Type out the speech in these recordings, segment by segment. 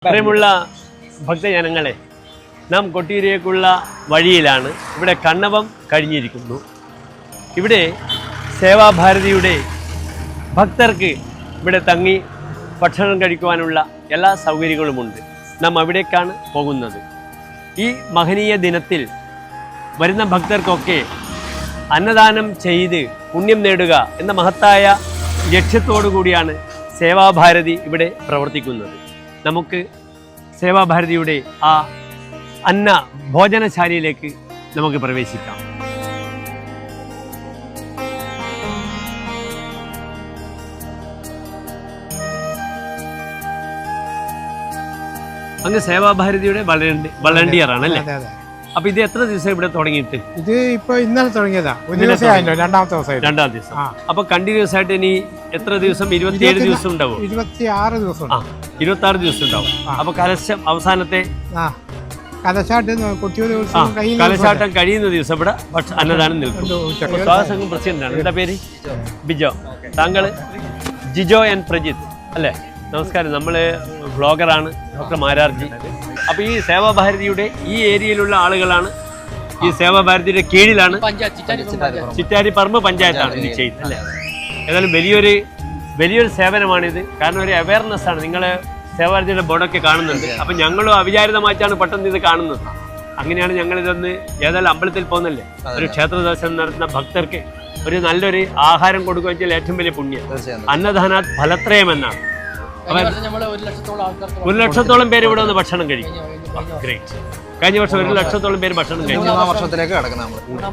പ്രിയമുള്ള ഭക്തജനങ്ങളെ, നാം കൊട്ടിയൂരിലേക്കുള്ള വഴിയിലാണ്. ഇവിടെ കണ്ണവം കഴിഞ്ഞിരിക്കുന്നു. ഇവിടെ സേവാഭാരതിയുടെ ഭക്തർക്ക് ഇവിടെ തങ്ങി ഭക്ഷണം കഴിക്കുവാനുള്ള എല്ലാ സൗകര്യങ്ങളുമുണ്ട്. നാം അവിടേക്കാണ് പോകുന്നത്. ഈ മഹനീയ ദിനത്തിൽ വരുന്ന ഭക്തർക്കൊക്കെ അന്നദാനം ചെയ്ത് പുണ്യം നേടുക എന്ന മഹത്തായ ലക്ഷ്യത്തോടു കൂടിയാണ് സേവാഭാരതി ഇവിടെ പ്രവർത്തിക്കുന്നത്. നമുക്ക് സേവാഭാരതിയുടെ ആ അന്ന ഭോജനശാലയിലേക്ക് നമുക്ക് പ്രവേശിക്കാം. അങ്ങ് സേവാഭാരതിയുടെ വളണ്ടിയർ ആണല്ലേ? അപ്പൊ ഇത് എത്ര ദിവസം ഇവിടെ തുടങ്ങിയിട്ട്? ഇത് ഇപ്പൊ ഇന്നലെ തുടങ്ങിയതാ. രണ്ടാമത്തെ ദിവസം. അപ്പൊ കണ്ടിന്യൂസ് ആയിട്ട് ഇനി എത്ര ദിവസം? 27 ദിവസം ഉണ്ടാവും. 26 ദിവസം. 26 ദിവസം ഉണ്ടാവും. അപ്പൊ കലശം അവസാനത്തെ കലശാട്ടം കഴിയുന്ന ദിവസം ഇവിടെ അന്നദാനം നിൽക്കും. സ്വാഗതസംഘം പ്രസിഡന്റാണ്. എന്താ പേര്? ബിജോ. താങ്കൾ? ജിജോ എൻ പ്രജിത്ത് അല്ലേ? നമസ്കാരം. നമ്മള് വ്ളോഗറാണ്, ഡോക്ടർ മാരാർജി. അപ്പൊ ഈ സേവാഭാരതിയുടെ ഈ ഏരിയയിലുള്ള ആളുകളാണ്. ഈ സേവാഭാരതിയുടെ കീഴിലാണ് ചിറ്റാരിപ്പറമ്പ് പഞ്ചായത്താണ് ഇത് ചെയ്യുന്നത് അല്ലേ? ഏതായാലും വലിയൊരു സേവനമാണിത്. കാരണം ഒരു അവയർനെസ് ആണ്. നിങ്ങൾ സേവാഭാരതിയുടെ ബോർഡൊക്കെ കാണുന്നുണ്ട്. അപ്പം ഞങ്ങളും അവിചാരിതമായിട്ടാണ് പെട്ടെന്ന് ഇത് കാണുന്നത്. അങ്ങനെയാണ് ഞങ്ങളിതൊന്ന് ഏതായാലും അമ്പലത്തിൽ പോകുന്നല്ലേ, ഒരു ക്ഷേത്ര ദർശനം നടത്തുന്ന ഭക്തർക്ക് ഒരു നല്ലൊരു ആഹാരം കൊടുക്കുക വെച്ചാൽ ഏറ്റവും വലിയ പുണ്യം. അന്നദാനാത് ഫലത്രയം എന്നാണ്. 1 ലക്ഷത്തോളം പേര് ഇവിടെ വന്ന് ഭക്ഷണം കഴിക്കും. ഗ്രേറ്റ്. കഴിഞ്ഞ വർഷം 1 ലക്ഷത്തോളം പേര് ഭക്ഷണം കഴിക്കും.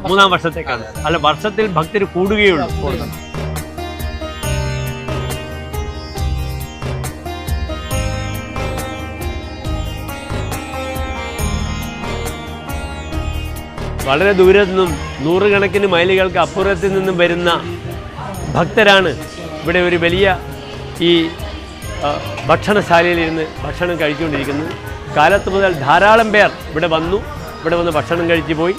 3-ാം വർഷത്തേക്കാണ്. അല്ല, വർഷത്തിൽ ഭക്തർ കൂടുകയുള്ളൂ. വളരെ ദൂരത്തു നിന്നും നൂറുകണക്കിന് മൈലുകൾക്ക് അപ്പുറത്ത് നിന്നും വരുന്ന ഭക്തരാണ് ഇവിടെ ഒരു വലിയ ഈ ഭക്ഷണശാലയിലിരുന്ന് ഭക്ഷണം കഴിച്ചുകൊണ്ടിരിക്കുന്നത്. കാലത്ത് മുതൽ ധാരാളം പേർ ഇവിടെ വന്ന് ഭക്ഷണം കഴിച്ചു പോയി.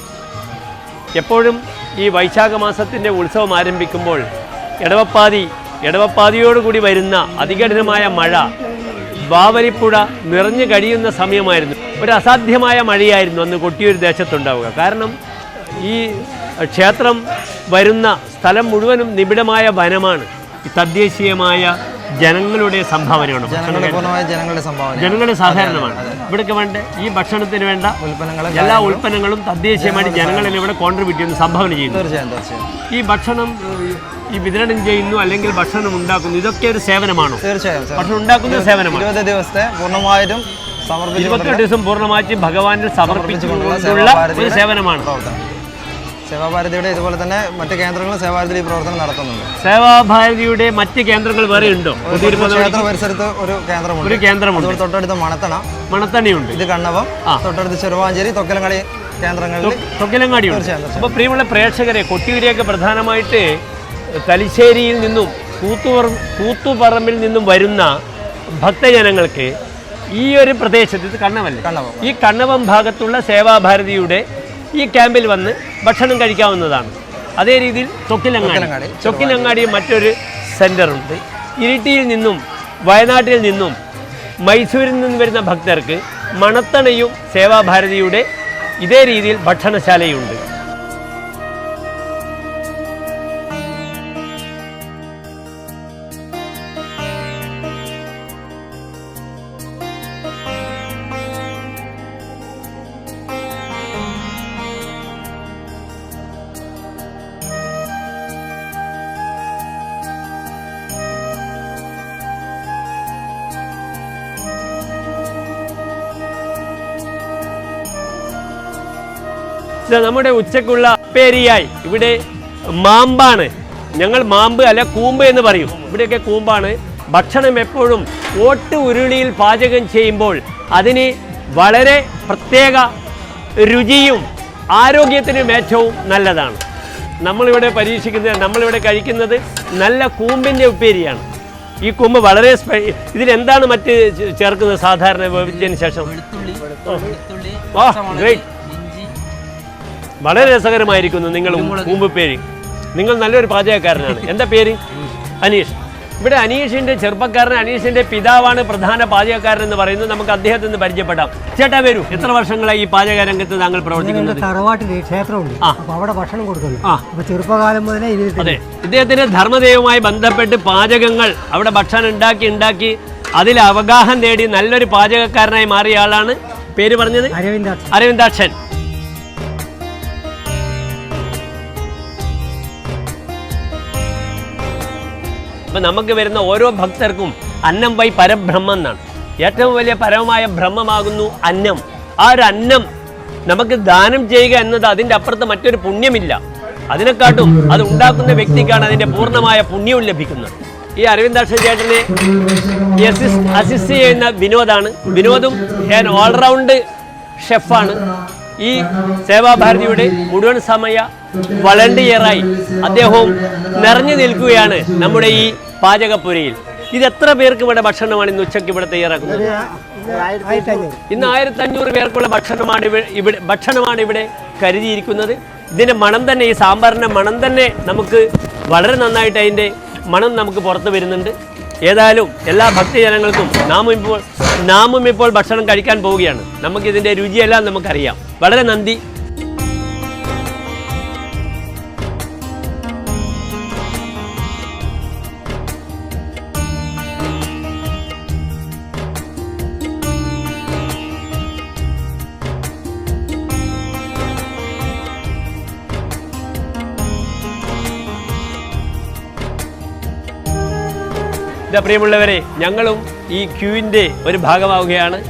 എപ്പോഴും ഈ വൈശാഖ മാസത്തിൻ്റെ ഉത്സവം ആരംഭിക്കുമ്പോൾ ഇടവപ്പാതിയോടുകൂടി വരുന്ന അതികഠിനമായ മഴ, ബാവലിപ്പുഴ നിറഞ്ഞു കഴിയുന്ന സമയമായിരുന്നു. ഒരു അസാധ്യമായ മഴയായിരുന്നു അന്ന് കൊട്ടിയൂർ ദേശത്തുണ്ടാവുക. കാരണം ഈ ക്ഷേത്രം വരുന്ന സ്ഥലം മുഴുവനും നിബിഡമായ വനമാണ്. തദ്ദേശീയമായ ജനങ്ങളുടെ സംഭാവനയാണ്. ജനങ്ങളുടെ സഹകരണമാണ്. ഇവിടേക്ക് വേണ്ട ഈ ഭക്ഷണത്തിന് വേണ്ട എല്ലാ ഉൽപ്പന്നങ്ങളും തദ്ദേശീയമായിട്ട് ജനങ്ങളിൽ ഇവിടെ കോൺട്രിബ്യൂട്ട് ചെയ്യുന്നു, സംഭാവന ചെയ്യുന്നു. ഈ ഭക്ഷണം ഈ വിതരണം ചെയ്യുന്നു അല്ലെങ്കിൽ ഭക്ഷണം ഉണ്ടാക്കുന്നു, ഇതൊക്കെ ഒരു സേവനമാണോ? തീർച്ചയായും. ഭക്ഷണം ഉണ്ടാക്കുന്ന സേവനമാണ്. 20 ദിവസത്തെ പൂർണ്ണമായിട്ടും 28 ദിവസം പൂർണ്ണമായിട്ടും ഭഗവാന് സമർപ്പിച്ചുകൊണ്ടുള്ള ഒരു സേവനമാണ്. സേവാഭാരതിയുടെ ഇതുപോലെ തന്നെ മറ്റ് കേന്ദ്രങ്ങളും സേവാഭാരതി പ്രവർത്തനം നടത്തുന്നുണ്ട്. സേവാഭാരതിയുടെ മറ്റ് കേന്ദ്രങ്ങൾ വേറെ ഉണ്ടോ? ക്ഷേത്ര പരിസരത്ത് ഒരു കേന്ദ്രമുണ്ട്. തൊട്ടടുത്ത് മണത്തണിയുണ്ട്. ഇത് കണ്ണവം, തൊട്ടടുത്ത് ചെറുവാഞ്ചേരി, തൊക്കലങ്ങാടി കേന്ദ്രങ്ങളിൽ തൊക്കലങ്ങാടിയുണ്ട്. അപ്പോൾ പ്രിയമുള്ള പ്രേക്ഷകരെ, കൊട്ടിയൂരിയൊക്കെ പ്രധാനമായിട്ട് തലശ്ശേരിയിൽ നിന്നും കൂത്തുപറമ്പിൽ നിന്നും വരുന്ന ഭക്തജനങ്ങൾക്ക് ഈ ഒരു പ്രദേശത്ത്, ഇത് കണ്ണവല്ലേ, ഈ കണ്ണവം ഭാഗത്തുള്ള സേവാഭാരതിയുടെ ഈ ക്യാമ്പിൽ വന്ന് ഭക്ഷണം കഴിക്കാവുന്നതാണ്. അതേ രീതിയിൽ തൊക്കിലങ്ങാടി മറ്റൊരു സെൻ്ററുണ്ട്. ഇരിട്ടിയിൽ നിന്നും വയനാട്ടിൽ നിന്നും മൈസൂരിൽ നിന്നും വരുന്ന ഭക്തർക്ക് മണത്തണയും സേവാഭാരതിയുടെ ഇതേ രീതിയിൽ ഭക്ഷണശാലയുണ്ട്. നമ്മുടെ ഉച്ചക്കുള്ള പേരിയായി ഇവിടെ മാമ്പാണ്. ഞങ്ങൾ മാമ്പ് അല്ല കൂമ്പ് എന്ന് പറയും. ഇവിടെയൊക്കെ കൂമ്പാണ്. ഭക്ഷണം എപ്പോഴും ഓട്ട് ഉരുളിയിൽ പാചകം ചെയ്യുമ്പോൾ അതിന് വളരെ പ്രത്യേക രുചിയും ആരോഗ്യത്തിനും ഏറ്റവും നല്ലതാണ്. നമ്മളിവിടെ നമ്മളിവിടെ കഴിക്കുന്നത് നല്ല കൂമ്പിൻ്റെ ഉപ്പേരിയാണ്. ഈ കൂമ്പ് വളരെ ഇതിലെന്താണ് മറ്റ് ചേർക്കുന്നത് സാധാരണ വേവിച്ചതിന് ശേഷം? ഗ്രേറ്റ്. വളരെ രസകരമായിരിക്കുന്നു നിങ്ങൾ കൂമ്പ് പേര്. നിങ്ങൾ നല്ലൊരു പാചകക്കാരനാണ്. എന്താ പേര്? അനീഷ്. ഇവിടെ അനീഷിന്റെ ചെറുപ്പക്കാരൻ, അനീഷിന്റെ പിതാവാണ് പ്രധാന പാചകക്കാരൻ എന്ന് പറയുന്നത്. നമുക്ക് അദ്ദേഹത്തിൽ നിന്ന് പരിചയപ്പെടാം. ചേട്ടാ വരൂ, എത്ര വർഷങ്ങളായി ഈ പാചക രംഗത്ത് താങ്കൾ പ്രവർത്തിക്കുന്നത്? തറവാട്ടിൽ ക്ഷേത്രമുണ്ട്, അവിടെ ഭക്ഷണം കൊടുക്കുന്നു. അപ്പൊ ചെറുപ്പകാലം മുതലേ അതെ, ഇദ്ദേഹത്തിന്റെ ധർമ്മദേവവുമായി ബന്ധപ്പെട്ട് പാചകങ്ങൾ അവിടെ ഭക്ഷണം ഉണ്ടാക്കി അതിൽ അവഗാഹം നേടി നല്ലൊരു പാചകക്കാരനായി മാറിയ ആളാണ്. പേര് പറഞ്ഞത് അരവിന്ദാക്ഷൻ. അപ്പം നമുക്ക് വരുന്ന ഓരോ ഭക്തർക്കും അന്നം വൈ പരബ്രഹ്മം എന്നാണ്. ഏറ്റവും വലിയ പരമമായ ബ്രഹ്മമാകുന്നു അന്നം. ആ ഒരു അന്നം നമുക്ക് ദാനം ചെയ്യുക എന്നത് അതിൻ്റെ അപ്പുറത്ത് മറ്റൊരു പുണ്യമില്ല. അതിനെക്കാട്ടും അത് ഉണ്ടാക്കുന്ന വ്യക്തിക്കാണ് അതിൻ്റെ പൂർണ്ണമായ പുണ്യവും ലഭിക്കുന്നത്. ഈ അരവിന്ദാക്ഷൻ ചേട്ടനെ അസിസ്റ്റ് ചെയ്യുന്ന വിനോദാണ്. വിനോദും ഓൾറൗണ്ട് ഷെഫാണ്. ഈ സേവാഭാരതിയുടെ മുഴുവൻ സമയ വളണ്ടിയറായി അദ്ദേഹവും നിറഞ്ഞു നിൽക്കുകയാണ് നമ്മുടെ ഈ പാചകപ്പുരയിൽ. ഇത് എത്ര പേർക്ക് ഇവിടെ ഭക്ഷണമാണ് ഇന്ന് ഉച്ചയ്ക്ക് ഇവിടെ തയ്യാറാക്കുന്നത്? ഇന്ന് 1500 പേർക്കുള്ള ഭക്ഷണമാണ് ഇവിടെ കരുതിയിരിക്കുന്നത്. ഇതിൻ്റെ മണം തന്നെ, ഈ സാമ്പാറിൻ്റെ മണം തന്നെ നമുക്ക് വളരെ നന്നായിട്ട് അതിൻ്റെ മണം നമുക്ക് പുറത്തു വരുന്നുണ്ട്. ഏതായാലും എല്ലാ ഭക്തജനങ്ങൾക്കും നാമും ഇപ്പോൾ ഭക്ഷണം കഴിക്കാൻ പോവുകയാണ്. നമുക്കിതിൻ്റെ രുചിയെല്ലാം നമുക്കറിയാം. വളരെ നന്ദി. പ്രിയമുള്ളവരെ, ഞങ്ങളും ഈ ക്യൂവിൻ്റെ ഒരു ഭാഗമാവുകയാണ്.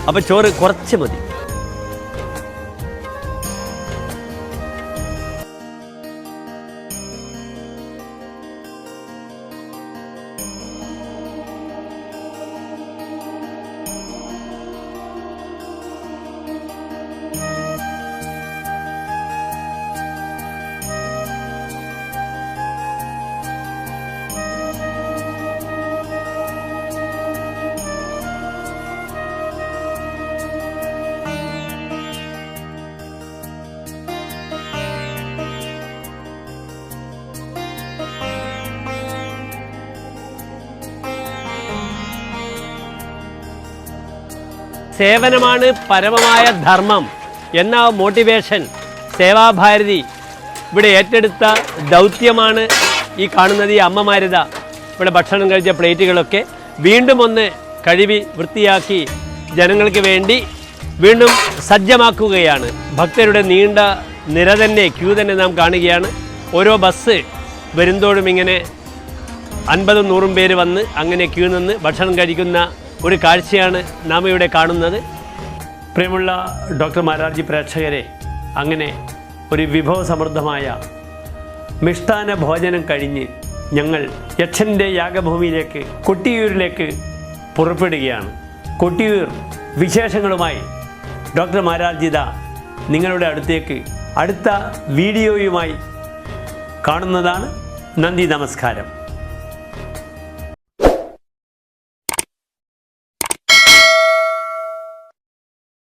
അപ്പോൾ ചോറ് കുറച്ച് മതി. സേവനമാണ് പരമമായ ധർമ്മം എന്ന മോട്ടിവേഷൻ സേവാഭാരതി ഇവിടെ ഏറ്റെടുത്ത ദൗത്യമാണ് ഈ കാണുന്നത്. ഈ അമ്മമാരിത ഇവിടെ ഭക്ഷണം കഴിച്ച പ്ലേറ്റുകളൊക്കെ വീണ്ടും ഒന്ന് കഴുകി വൃത്തിയാക്കി ജനങ്ങൾക്ക് വേണ്ടി വീണ്ടും സജ്ജമാക്കുകയാണ്. ഭക്തരുടെ നീണ്ട നിര തന്നെ, ക്യൂ തന്നെ നാം കാണുകയാണ്. ഓരോ ബസ് വരുന്തോടും ഇങ്ങനെ 50-100 പേര് വന്ന് അങ്ങനെ ക്യൂ നിന്ന് ഭക്ഷണം കഴിക്കുന്ന ഒരു കാഴ്ചയാണ് നാം ഇവിടെ കാണുന്നത്. പ്രിയമുള്ള ഡോക്ടർ മാരാർജി പ്രേക്ഷകരെ, അങ്ങനെ ഒരു വിഭവസമൃദ്ധമായ മിഷ്ടാന ഭോജനം കഴിഞ്ഞ് ഞങ്ങൾ യക്ഷൻ്റെ യാഗഭൂമിയിലേക്ക് കൊട്ടിയൂരിലേക്ക് പുറപ്പെടുകയാണ്. കൊട്ടിയൂർ വിശേഷങ്ങളുമായി ഡോക്ടർ മാരാർജിത നിങ്ങളുടെ അടുത്തേക്ക് അടുത്ത വീഡിയോയുമായി കാണുന്നതാണ്. നന്ദി, നമസ്കാരം.